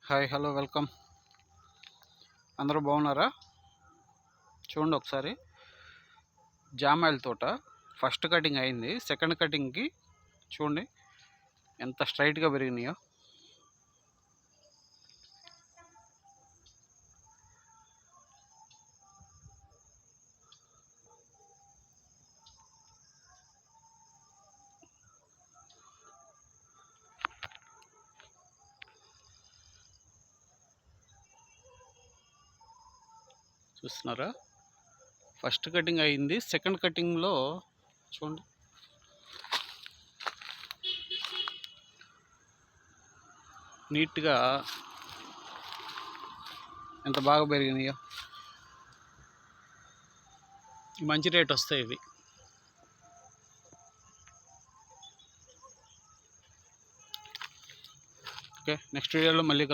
Hi, hello, welcome. అందరూ బాగున్నారా? చూడండి ఒకసారి, జామాయిల తోట ఫస్ట్ కటింగ్ అయింది. సెకండ్ కటింగ్కి చూడండి ఎంత స్ట్రైట్గా పెరిగినాయో. చూస్తున్నారా? ఫస్ట్ కటింగ్ అయింది. సెకండ్ కటింగ్లో చూడండి నీట్గా ఎంత బాగా పెరిగినాయో. మంచి రేట్ వస్తాయి ఇవి. ఓకే, నెక్స్ట్ వీడియోలో మళ్ళీ